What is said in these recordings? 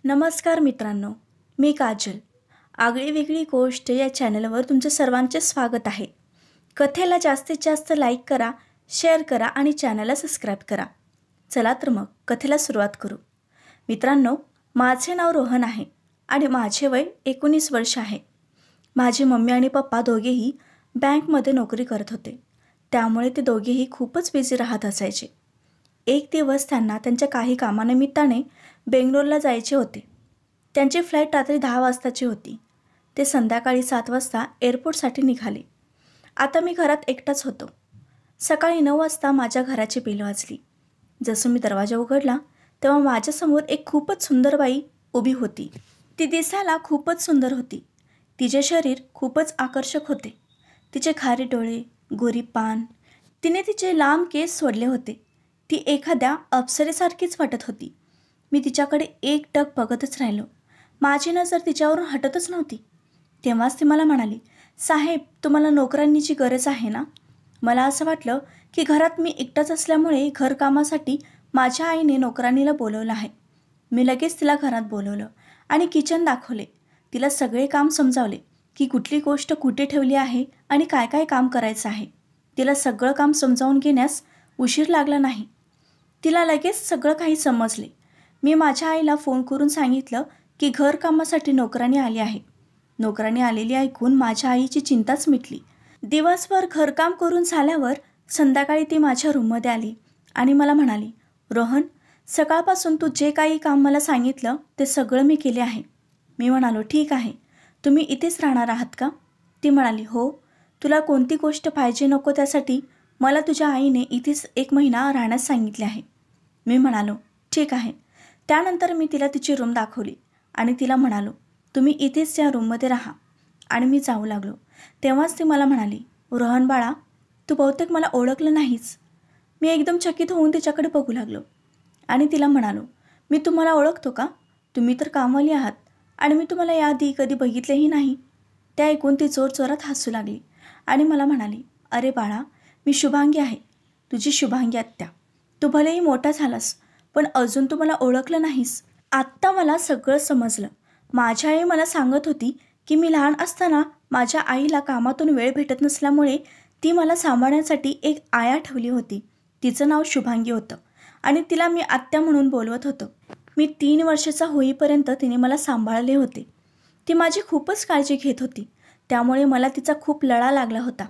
नमस्कार मित्रांनो, मी काजल. आगळी वेगळी गोष्ट या चॅनलवर तुमचे सर्वांचे स्वागत आहे. कथेला जास्तीत जास्त लाईक करा, शेअर करा आणि चॅनलला सबस्क्राईब करा. चला तर मग कथेला सुरुवात करू. मित्रांनो, माझे नाव रोहन आहे आणि माझे वय 19 वर्ष आहे. माझी मम्मी आणि पप्पा दोघेही बँकमध्ये नोकरी करत होते. त्यामुळे ते दोघेही खूपच बिझी राहत असायचे. एक दिवस त्यांना त्यांच्या काही कामानिमित्ताने बेंगलोरला जायचे होते. त्यांची फ्लाईट रात्री 10 वाजताची होती. ते संध्याकाळी 7 वाजता एअरपोर्टसाठी निघाले. आता मी घरात एकटाच होतो. सकाळी 9 वाजता माझ्या घराची बेल वाजली. जसं मी दरवाजा उघडला तेव्हा माझ्यासमोर एक खूपच सुंदर बाई उभी होती. ती दिसायला खूपच सुंदर होती. तिचे शरीर खूपच आकर्षक होते. तिचे खारी डोळे, गोरी पान, तिने तिचे लांब केस सोडले होते. ती एखाद्या अप्सरेसारखीच वाटत होती. मी तिच्याकडे एकटक बघतच राहिलो. माझी नजर तिच्यावरून हटतच नव्हती. तेव्हाच ती मला म्हणाली, साहेब, तुम्हाला नोकरांनीची गरज आहे ना? मला असं वाटलं की घरात मी एकटाच असल्यामुळे घरकामासाठी माझ्या आईने नोकरांनीला बोलवलं आहे. मी लगेच तिला घरात बोलवलं आणि किचन दाखवले. तिला सगळे काम समजावले की कुठली गोष्ट कुठे ठेवली आहे आणि काय काय काम करायचं आहे. तिला सगळं काम समजावून घेण्यास उशीर लागला नाही. तिला लगेच सगळं काही समजले. मी माझ्या आईला फोन करून सांगितलं की घरकामासाठी नोकराणी आली आहे. नोकराणी आलेली ऐकून माझ्या आईची चिंताच मिटली. दिवसभर घरकाम करून झाल्यावर संध्याकाळी ती माझ्या रूममध्ये आली आणि मला म्हणाली, रोहन, सकाळपासून तू जे काही काम मला सांगितलं ते सगळं मी केले आहे. मी म्हणालो, ठीक आहे. तुम्ही इथेच राहणार आहात का? ती म्हणाली, हो. तुला कोणती गोष्ट पाहिजे नको त्यासाठी मला तुझ्या आईने इथेच 1 महिना राहण्यास सांगितले आहे. मी म्हणालो, ठीक आहे. त्यानंतर मी तिला तिची रूम दाखवली आणि तिला म्हणालो, तुम्ही इथेच त्या रूममध्ये राहा. आणि मी जाऊ लागलो. तेव्हाच ती मला म्हणाली, रोहन बाळा, तू बहुतेक मला ओळखलं नाहीस. मी एकदम चकित होऊन तिच्याकडे बघू लागलो आणि तिला म्हणालो, मी तुम्हाला ओळखतो का? तुम्ही तर कामवाली आहात आणि मी तुम्हाला याआधी कधी बघितलेही नाही. त्या ऐकून ती जोरजोरात हसू लागली आणि मला म्हणाली, अरे बाळा, मी शुभांगी आहे, तुझी शुभांगी आत्या. तू भलेही मोठा झालास पण अजून तू मला ओळखलं नाहीस. आत्ता मला सगळं समजलं. माझी आई मला सांगत होती की मी लहान असताना माझ्या आईला कामातून वेळ भेटत नसल्यामुळे ती मला सांभाळण्यासाठी एक आया ठेवली होती. तिचं नाव शुभांगी होतं आणि तिला मी आत्या म्हणून बोलवत होतो. मी 3 वर्षाचा होईपर्यंत तिने मला सांभाळले होते. ती माझी खूपच काळजी घेत होती. त्यामुळे मला तिचा खूप लळा लागला होता.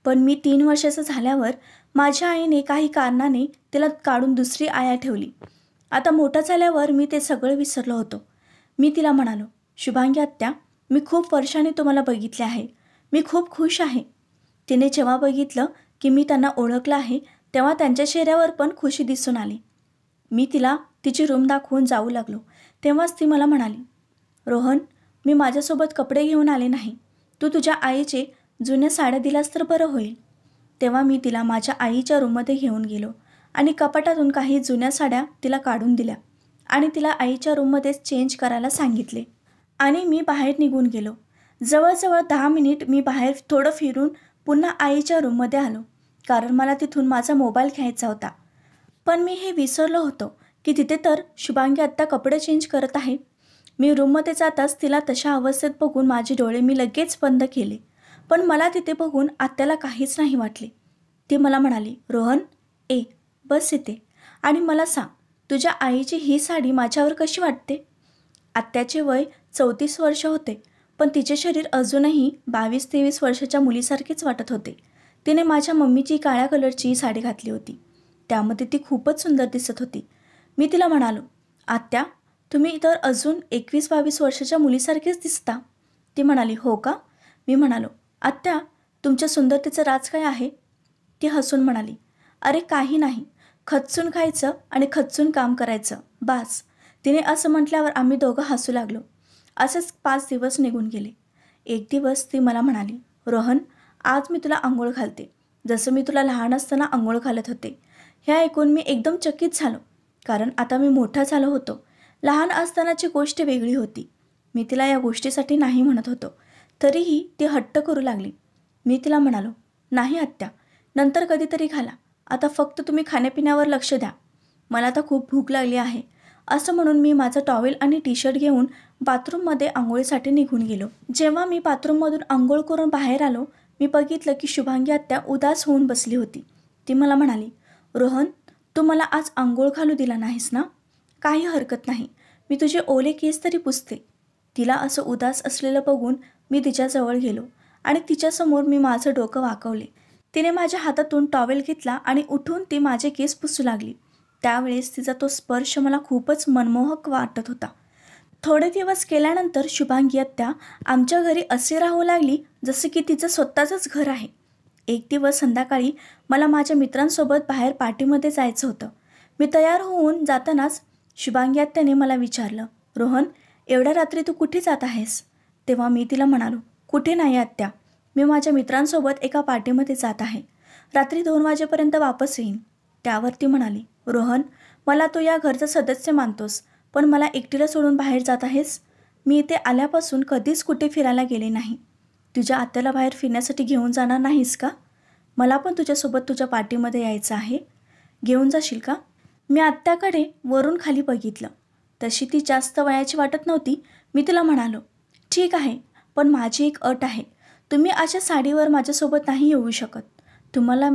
पण मी 3 वर्षाचा झाल्यावर माझ्या आईने काही कारणाने तिला काढून दुसरी आया ठेवली. आता मोठा झाल्यावर मी ते सगळं विसरलो होतो. मी तिला म्हणालो, शुभांगी आत्या, मी खूप वर्षांनी तुम्हाला बघितले आहे. मी खूप खुश आहे. तिने जेव्हा बघितलं की मी त्यांना ओळखलं आहे तेव्हा त्यांच्या चेहऱ्यावर पण खुशी दिसून आली. मी तिला तिची रूम दाखवून जाऊ लागलो. तेव्हाच ती मला म्हणाली, रोहन, मी माझ्यासोबत कपडे घेऊन आले नाही. तू तुझ्या आईचे जुन्या साड्या दिलास तर बरं होईल. तेव्हा मी तिला माझ्या आईच्या रूममध्ये घेऊन गेलो आणि कपाटातून काही जुन्या साड्या तिला काढून दिल्या आणि तिला आईच्या रूममध्येच चेंज करायला सांगितले आणि मी बाहेर निघून गेलो. जवळजवळ 10 मिनिट मी बाहेर थोडं फिरून पुन्हा आईच्या रूममध्ये आलो, कारण मला तिथून माझा मोबाईल घ्यायचा होता. पण मी हे विसरलो होतो की तिथे तर शुभांगी आत्ता कपडे चेंज करत आहे. मी रूममध्ये जाताच तिला तशा अवस्थेत बघून माझे डोळे मी लगेच बंद केले. पण मला तिथे बघून आत्याला काहीच नाही वाटले. ती मला म्हणाली, रोहन, बस इथे आणि मला सांग, तुझ्या आईची ही साडी माझ्यावर कशी वाटते? आत्याचे वय 34 वर्ष होते, पण तिचे शरीर अजूनही 22-23 वर्षाच्या मुलीसारखेच वाटत होते. तिने माझ्या मम्मीची काळ्या कलरची साडी घातली होती. त्यामध्ये ती खूपच सुंदर दिसत होती. मी तिला म्हणालो, आत्या, तुम्ही तर अजून 21-22 वर्षाच्या मुलीसारखेच दिसता. ती म्हणाली, हो का? मी म्हणालो, आत्या, तुमच्या सुंदरतेचं राज काय आहे? ती हसून म्हणाली, अरे काही नाही, खचून खायचं आणि खचून काम करायचं, बास. तिने असं म्हटल्यावर आम्ही दोघं हसू लागलो. असेच 5 दिवस निघून गेले. एक दिवस ती मला म्हणाली, रोहन, आज मी तुला आंघोळ घालते, जसं मी तुला लहान असताना आंघोळ घालत होते. हे ऐकून मी एकदम चकित झालो, कारण आता मी मोठा झालो होतो. लहान असतानाची गोष्ट वेगळी होती. मी तिला या गोष्टीसाठी नाही म्हणत होतो, तरीही ती हट्ट करू लागली. मी तिला म्हणालो, नाही आत्या, नंतर कधीतरी घाला. आता फक्त तुम्ही खाण्यापिण्यावर लक्ष द्या. मला आता खूप भूक लागली आहे. असं म्हणून मी माझं टॉवेल आणि टी शर्ट घेऊन बाथरूममध्ये आंघोळीसाठी निघून गेलो. जेव्हा मी बाथरूममधून आंघोळ करून बाहेर आलो, मी बघितलं की शुभांगी आत्या उदास होऊन बसली होती. ती मला म्हणाली, रोहन, तू मला आज आंघोळ घालू दिला नाहीस ना? काही हरकत नाही, मी तुझे ओले केस तरी पुसते. तिला असं उदास असलेलं बघून मी तिच्याजवळ गेलो आणि तिच्यासमोर मी माझं डोकं वाकवले. तिने माझ्या हातातून टॉवेल घेतला आणि उठून ती माझे केस पुसू लागली. त्यावेळेस तिचा तो स्पर्श मला खूपच मनमोहक वाटत होता. थोडे दिवस केल्यानंतर शुभांगी आत्या आमच्या घरी असे राहू लागली जसे की तिचं स्वतःचंच घर आहे. एक दिवस संध्याकाळी मला माझ्या मित्रांसोबत बाहेर पार्टीमध्ये जायचं होतं. मी तयार होऊन जातानाच शुभांगी आत्याने मला विचारलं, रोहन, एवढ्या रात्री तू कुठे जात आहेस? तेव्हा मी तिला म्हणालो, कुठे नाही आत्या, मी माझ्या मित्रांसोबत एका पार्टीमध्ये जात आहे. रात्री 2 वाजेपर्यंत वापस येईन. त्यावर ती म्हणाली, रोहन, मला तू या घरचा सदस्य मानतोस, पण मला एकटीला सोडून बाहेर जात आहेस? मी इथे आल्यापासून कधीच कुठे फिरायला गेले नाही. तुझ्या आत्याला बाहेर फिरण्यासाठी घेऊन जाणार नाहीस का? मला पण तुझ्यासोबत तुझ्या पार्टीमध्ये यायचं आहे. घेऊन जाशील का? मी आत्याकडे वरून खाली बघितलं. तशी ती जास्त वयाची वाटत नव्हती. मी तिला म्हणालो, ठीक आहे, पण माझी एक अट आहे. तुम्ही अशा साडीवर माझ्यासोबत नाही येऊ शकत. तुम्हाला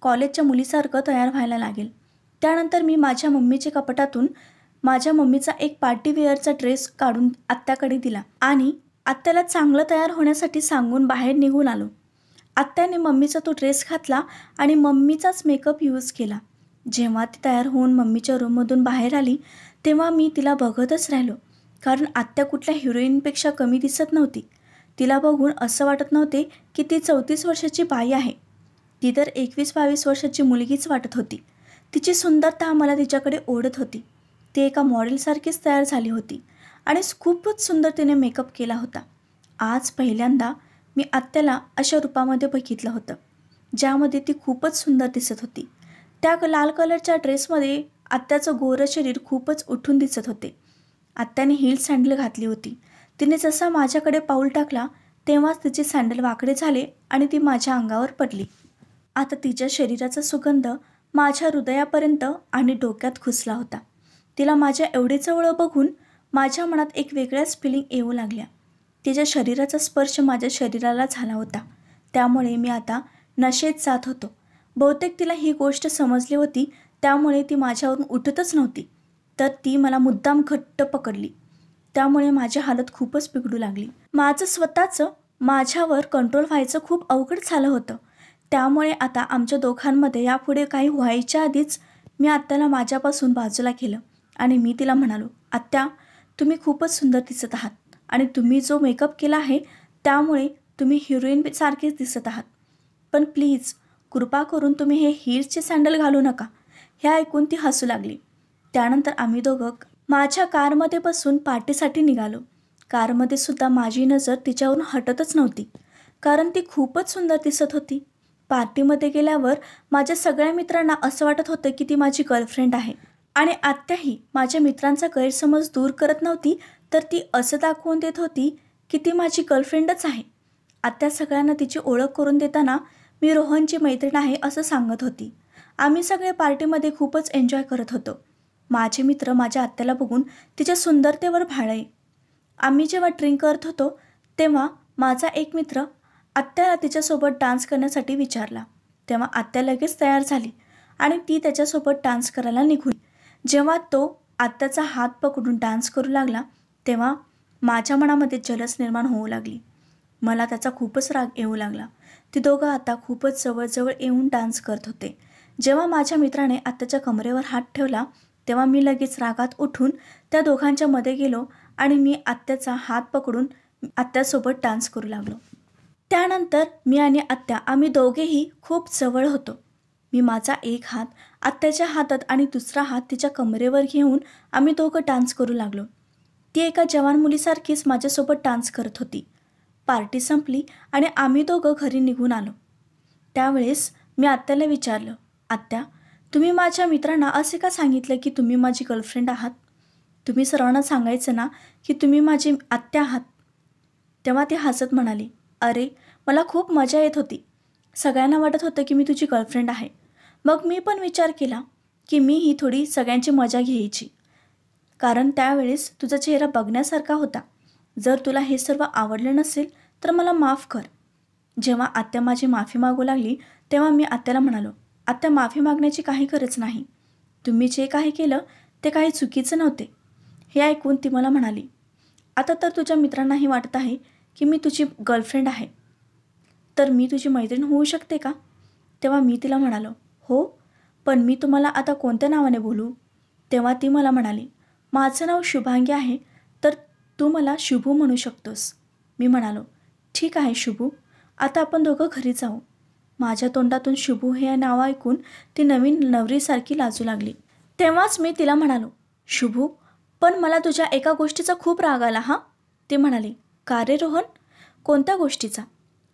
कॉलेजच्या मुलीसारखं तयार व्हायला लागेल. त्यानंतर मी माझ्या मम्मीच्या कपाटातून माझ्या मम्मीचा एक पार्टीवेअरचा ड्रेस काढून आत्याकडे दिला आणि आत्याला चांगलं तयार होण्यासाठी सांगून बाहेर निघून आलो. आत्याने मम्मीचा तो ड्रेस घातला आणि मम्मीचाच मेकअप यूज केला. जेव्हा ती तयार होऊन मम्मीच्या रूममधून बाहेर आली तेव्हा मी तिला बघतच राहिलो, कारण आत्या कुठल्या हिरोईनपेक्षा कमी दिसत नव्हती. तिला बघून असं वाटत नव्हते की ती 34 वर्षाची बाई आहे. ती तर 21-22 वर्षाची मुलगीच वाटत होती. तिची सुंदरता मला तिच्याकडे ओढत होती. ती एका मॉडेलसारखीच तयार झाली होती आणि खूपच सुंदर तिने मेकअप केला होता. आज पहिल्यांदा मी आत्याला अशा रूपामध्ये बघितलं होतं, ज्यामध्ये ती खूपच सुंदर दिसत होती. त्या लाल कलरच्या ड्रेसमध्ये आत्याचं गोरं शरीर खूपच उठून दिसत होते. आत्याने हील सँडल घातली होती. तिने जसा माझ्याकडे पाऊल टाकला तेव्हाच तिचे सँडल वाकडे झाले आणि ती माझ्या अंगावर पडली. आता तिच्या शरीराचा सुगंध माझ्या हृदयापर्यंत आणि डोक्यात घुसला होता. तिला माझ्या एवढे जवळ बघून माझ्या मनात एक वेगळ्याच फिलिंग येऊ लागल्या. तिच्या शरीराचा स्पर्श माझ्या शरीराला झाला होता. त्यामुळे मी आता नशेत जात होतो. बहुतेक तिला ही गोष्ट समजली होती, त्यामुळे ती माझ्यावरून उठतच नव्हती, तर ती मला मुद्दाम घट्ट पकडली. त्यामुळे माझी हालत खूपच बिघडू लागली. माझं स्वतःचं माझ्यावर कंट्रोल व्हायचं खूप अवघड झालं होतं. त्यामुळे आता आमच्या दोघांमध्ये यापुढे काही व्हायच्या आधीच मी आत्याला माझ्यापासून बाजूला केलं आणि मी तिला म्हणालो, आत्या, तुम्ही खूपच सुंदर दिसत आहात आणि तुम्ही जो मेकअप केला आहे त्यामुळे तुम्ही हिरोईनसारखेच दिसत आहात. पण प्लीज कृपा करून तुम्ही हे हील्सचे सँडल घालू नका. हे ऐकून ती हसू लागली. त्यानंतर आम्ही दोघं माझ्या कारमध्ये बसून पार्टीसाठी निघालो. कारमध्ये सुद्धा माझी नजर तिच्यावरून हटतच नव्हती, कारण ती खूपच सुंदर दिसत होती. पार्टीमध्ये गेल्यावर माझ्या सगळ्या मित्रांना असं वाटत होतं की ती माझी गर्लफ्रेंड आहे आणि आत्याही माझ्या मित्रांचा गैरसमज दूर करत नव्हती, तर ती असं दाखवून देत होती की ती माझी गर्लफ्रेंडच आहे. आत्या सगळ्यांना तिची ओळख करून देताना मी रोहनची मैत्रीण आहे असं सांगत होती. आम्ही सगळे पार्टीमध्ये खूपच एन्जॉय करत होतो. माझे मित्र माझ्या आत्याला बघून तिच्या सुंदरतेवर भाळले. आम्ही जेव्हा ड्रिंक करत होतो तेव्हा माझा एक मित्र आत्याला तिच्यासोबत डान्स करण्यासाठी विचारला. तेव्हा आत्या लगेच तयार झाली आणि ती त्याच्यासोबत डान्स करायला निघून. जेव्हा तो आत्याचा हात पकडून डान्स करू लागला तेव्हा माझ्या मनामध्ये जलस निर्माण होऊ लागली. मला त्याचा खूपच राग येऊ लागला. ती दोघं आता खूपच जवळजवळ येऊन डान्स करत होते. जेव्हा माझ्या मित्राने आत्याच्या कमरेवर हात ठेवला तेव्हा मी लगेच रागात उठून त्या दोघांच्या मध्ये गेलो आणि मी आत्याचा हात पकडून आत्यासोबत डान्स करू लागलो. त्यानंतर मी आणि आत्या आम्ही दोघेही खूप जवळ होतो. मी माझा एक हात आत्याच्या हातात आणि दुसरा हात तिच्या कमरेवर घेऊन आम्ही दोघं डान्स करू लागलो. ती एका जवान मुलीसारखीच माझ्यासोबत डान्स करत होती. पार्टी संपली आणि आम्ही दोघं घरी निघून आलो. त्यावेळेस मी आत्याला विचारलं, आत्या, तुम्ही माझ्या मित्रांना असे का सांगितलं की तुम्ही माझी गर्लफ्रेंड आहात? तुम्ही सर्वांना सांगायचं ना की तुम्ही माझी आत्या आहात. तेव्हा ती हसत म्हणाली, अरे, मला खूप मजा येत होती. सगळ्यांना वाटत होतं की मी तुझी गर्लफ्रेंड आहे. मग मी पण विचार केला की मी ही थोडी सगळ्यांची मजा घ्यायची. कारण त्यावेळेस तुझा चेहरा बघण्यासारखा होता. जर तुला हे सर्व आवडलं नसेल तर मला माफ कर. जेव्हा आत्या माझी माफी मागू लागली तेव्हा मी आत्याला म्हणालो, आत्या माफी मागण्याची काही गरज नाही. तुम्ही जे काही केलं ते काही चुकीचं नव्हते. हे ऐकून ती मला म्हणाली, आता तर तुझ्या मित्रांनाही वाटत आहे की मी तुझी गर्लफ्रेंड आहे, तर मी तुझी मैत्रीण होऊ शकते का? तेव्हा मी तिला म्हणालो, हो, पण मी तुम्हाला आता कोणत्या नावाने बोलू? तेव्हा ती मला म्हणाली, माझं नाव शुभांगी आहे, तर तू मला शुभू म्हणू शकतोस. मी म्हणालो, ठीक आहे शुभू, आता आपण दोघं घरी जाऊ. माझ्या तोंडातून शुभू हे नाव ऐकून ती नवीन नवरीसारखी लाजू लागली. तेव्हाच मी तिला म्हणालो, शुभू, पण मला तुझ्या एका गोष्टीचा खूप राग आला हां. ती म्हणाली, का रे रोहन, कोणत्या गोष्टीचा?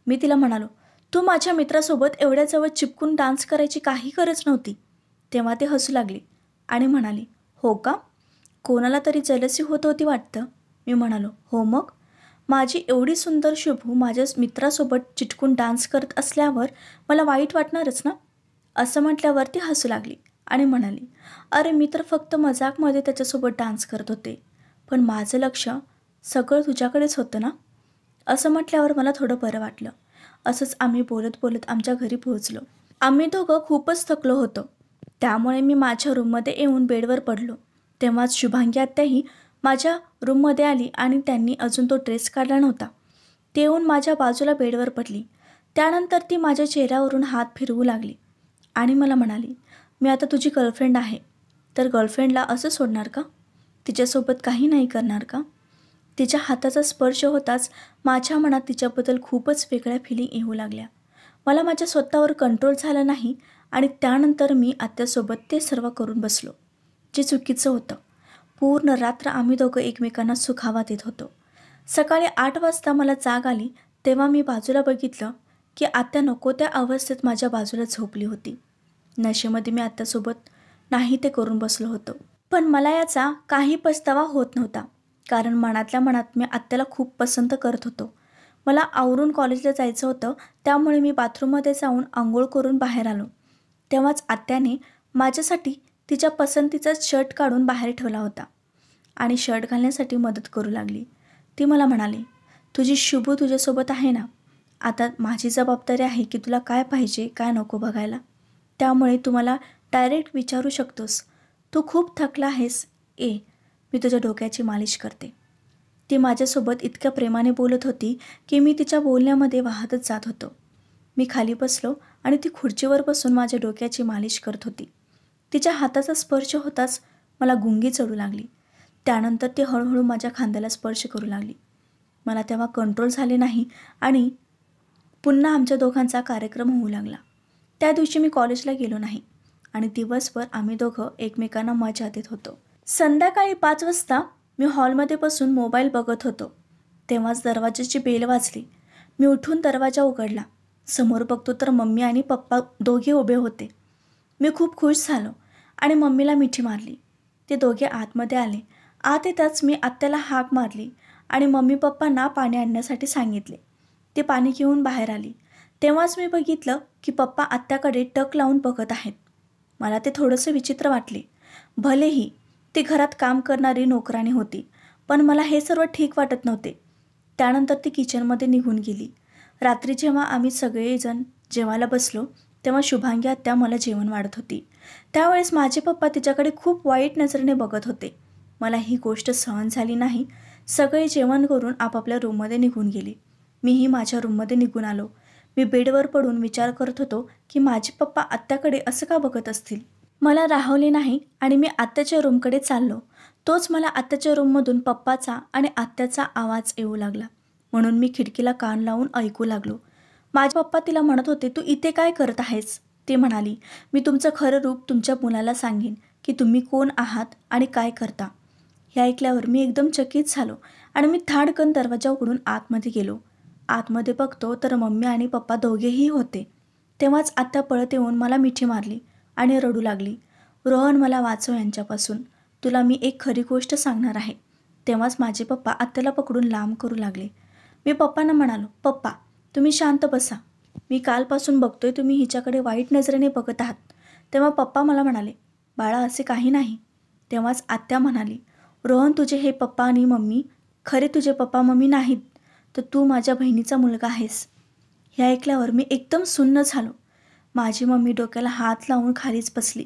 मी तिला म्हणालो, तू माझ्या मित्रासोबत एवढ्या जवळ चिपकून डान्स करायची काही गरज नव्हती. तेव्हा ती हसू लागली आणि म्हणाली, हो का, कोणाला तरी जलसी होत होती वाटतं. मी म्हणालो, हो मग, माझी एवढी सुंदर शुभू माझ्या मित्रासोबत चिटकून डान्स करत असल्यावर मला वाईट वाटणारच ना. असं म्हटल्यावर ती हसू लागली आणि म्हणाली, अरे मी तर फक्त मजाकमध्ये त्याच्यासोबत डान्स करत होते, पण माझं लक्ष सगळं तुझ्याकडेच होतं ना. असं म्हटल्यावर मला थोडं बरं वाटलं. असंच आम्ही बोलत बोलत आमच्या घरी पोहोचलो. आम्ही दोघं खूपच थकलो होतो, त्यामुळे मी माझ्या रूममध्ये येऊन बेडवर पडलो. तेव्हाच शुभांगी आत्याही माझ्या रूममध्ये आली आणि त्यांनी अजून तो ड्रेस काढला नव्हता. ते येऊन माझ्या बाजूला बेडवर पडली. त्यानंतर ती माझ्या चेहऱ्यावरून हात फिरवू लागली आणि मला म्हणाली, मी आता तुझी गर्लफ्रेंड आहे, तर गर्लफ्रेंडला असं सोडणार का? तिच्यासोबत काही नाही करणार का? तिच्या हाताचा स्पर्श होताच माझ्या मनात तिच्याबद्दल खूपच वेगळ्या फिलिंग येऊ लागल्या. मला माझ्या स्वतःवर कंट्रोल झाला नाही आणि त्यानंतर मी आत्यासोबत ते सर्व करून बसलो, जे चुकीचं होतं. पूर्ण रात्र आम्ही दोघं एकमेकांना सुखावा देत होतो. सकाळी 8 वाजता मला जाग आली तेव्हा मी बाजूला बघितलं की आत्या नको त्या अवस्थेत माझ्या बाजूला झोपली होती. नशेमध्ये मी आत्यासोबत नाही ते करून बसलो होतो, पण मला याचा काही पछतावा होत नव्हता, कारण मनातल्या मनात मी आत्याला खूप पसंत करत होतो. मला आवरून कॉलेजला जायचं होतं, त्यामुळे मी बाथरूममध्ये जाऊन आंघोळ करून बाहेर आलो. तेव्हाच आत्याने माझ्यासाठी तिच्या पसंतीचा शर्ट काढून बाहेर ठेवला होता आणि शर्ट घालण्यासाठी मदत करू लागली. ती मला म्हणाली, तुझी शुभू तुझ्यासोबत आहे ना, आता माझी जबाबदारी आहे की तुला काय पाहिजे काय नको बघायला. त्यामुळे तू मला डायरेक्ट विचारू शकतोस. तू खूप थकला आहेस, मी तुझ्या डोक्याची मालिश करते. ती माझ्यासोबत इतक्या प्रेमाने बोलत होती की मी तिच्या बोलण्यामध्ये वाहतच जात होतो. मी खाली बसलो आणि ती खुर्चीवर बसून माझ्या डोक्याची मालिश करत होती. तिच्या हाताचा स्पर्श होताच मला गुंगी चढू लागली. त्यानंतर ती हळूहळू माझ्या खांद्याला स्पर्श करू लागली. मला तेव्हा कंट्रोल झाले नाही आणि पुन्हा आमच्या दोघांचा कार्यक्रम होऊ लागला. त्या दिवशी मी कॉलेजला गेलो नाही आणि दिवसभर आम्ही दोघं एकमेकांना मजा देत होतो. संध्याकाळी 5 वाजता मी हॉलमध्ये बसून मोबाईल बघत होतो. तेव्हाच दरवाजाची बेल वाजली. मी उठून दरवाजा उघडला. समोर बघतो तर मम्मी आणि पप्पा दोघे उभे होते. मी खूप खुश झालो आणि मम्मीला मिठी मारली. ते दोघे आतमध्ये आले. आत येताच मी आत्याला हाक मारली आणि मम्मी पप्पांना पाणी आणण्यासाठी सांगितले. ते पाणी घेऊन बाहेर आली. तेव्हाच मी बघितलं की पप्पा आत्याकडे टक लावून बघत आहेत. मला ते थोडंसं विचित्र वाटले. भलेही ती घरात काम करणारी नोकराणी होती, पण मला हे सर्व ठीक वाटत नव्हते. त्यानंतर ती किचनमध्ये निघून गेली. रात्री जेव्हा आम्ही सगळेजण जेवायला बसलो तेव्हा शुभांगी आत्या मला जेवण वाढत होती. त्यावेळेस माझे पप्पा तिच्याकडे खूप वाईट नजरेने बघत होते. मला ही गोष्ट सहन झाली नाही. सगळे जेवण करून आपापल्या रूममध्ये निघून गेले. मीही माझ्या रूममध्ये निघून आलो. मी बेडवर पडून विचार करत होतो की माझे पप्पा आत्याकडे असं का बघत असतील. मला राहवले नाही आणि मी आत्याच्या रूमकडे चाललो. तोच मला आत्याच्या रूममधून पप्पाचा आणि आत्याचा आवाज येऊ लागला, म्हणून मी खिडकीला कान लावून ऐकू लागलो. माझे पप्पा तिला म्हणत होते, तू इथे काय करत आहेस? ती म्हणाली, मी तुमचं खरं रूप तुमच्या मुलाला सांगेन की तुम्ही कोण आहात आणि काय करता. हे ऐकल्यावर मी एकदम चकित झालो आणि मी धाडकन दरवाजा उघडून आतमध्ये गेलो. आतमध्ये बघतो तर मम्मी आणि पप्पा दोघेही होते. तेव्हाच आत्या पळत येऊन मला मिठी मारली आणि रडू लागली, रोहन मला वाचव यांच्यापासून, तुला मी एक खरी गोष्ट सांगणार आहे. तेव्हाच माझे पप्पा आत्याला पकडून लांब करू लागले. मी पप्पांना म्हणालो, पप्पा तुम्ही शांत बसा, मी कालपासून बघतोय तुम्ही हिच्याकडे वाईट नजरेने बघत आहात. तेव्हा पप्पा मला म्हणाले, बाळा असे काही नाही. तेव्हाच आत्या म्हणाली, रोहन, तुझे हे पप्पा आणि मम्मी खरे तुझे पप्पा मम्मी नाहीत, तर तू माझ्या बहिणीचा मुलगा आहेस. हे ऐकल्यावर मी एकदम सुन्न झालो. माझी मम्मी डोक्याला हात लावून खालीच बसली.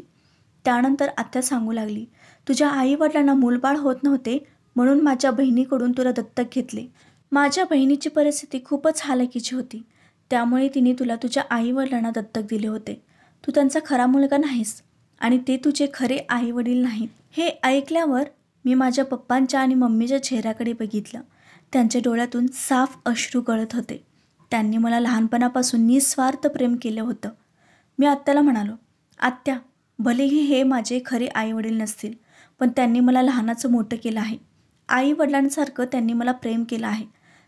त्यानंतर आत्या सांगू लागली, तुझ्या आईवडिलांना मूलबाळ होत नव्हते म्हणून माझ्या बहिणीकडून तुला दत्तक घेतले. माझ्या बहिणीची परिस्थिती खूपच हालाकीची होती, त्यामुळे तिने तुला तुझ्या आईवडिलांना दत्तक दिले होते. तू त्यांचा खरा मुलगा नाहीस आणि ते तुझे खरे आईवडील नाहीत. हे ऐकल्यावर मी माझ्या पप्पांच्या आणि मम्मीच्या चेहऱ्याकडे बघितलं. त्यांच्या डोळ्यातून साफ अश्रू गळत होते. त्यांनी मला लहानपणापासून निस्वार्थ प्रेम केलं होतं. मी आत्याला म्हणालो, आत्या, भलेही हे माझे खरे आईवडील नसतील, पण त्यांनी मला लहानाचं मोठं केलं आहे. आईवडिलांसारखं त्यांनी मला प्रेम केलं आहे,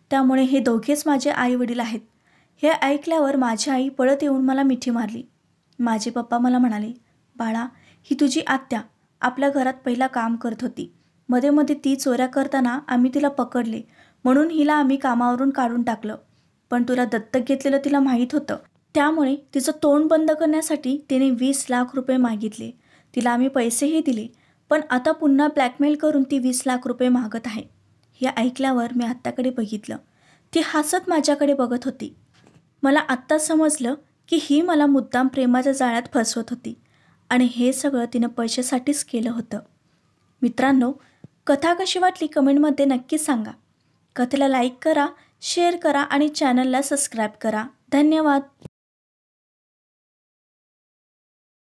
त्यामुळे हे दोघेच माझे आईवडील आहेत. हे ऐकल्यावर माझी आई पळत येऊन मला मिठी मारली. माझे पप्पा मला म्हणाले, बाळा, ही तुझी आत्या आपल्या घरात पहिला काम करत होती. मध्ये मध्ये ती चोऱ्या करताना आम्ही तिला पकडले, म्हणून हिला आम्ही कामावरून काढून टाकलं. पण तुला दत्तक घेतलेलं तिला माहीत होतं, त्यामुळे तिचं तोंड बंद करण्यासाठी तिने 20 लाख रुपये मागितले. तिला आम्ही पैसेही दिले, पण आता पुन्हा ब्लॅकमेल करून ती 20 लाख रुपये मागत आहे. हे ऐकल्यावर मी आत्याकडे बघितलं. ती हसत माझ्याकडे बघत होती. मला आत्ता समजलं की ही मला मुद्दाम प्रेमाच्या जाळ्यात फसवत होती आणि हे सगळं तिनं पैशासाठीच केलं होतं. मित्रांनो, कथा कशी वाटली कमेंटमध्ये नक्की सांगा. कथेला लाईक करा, शेअर करा आणि चॅनलला सबस्क्राईब करा. धन्यवाद.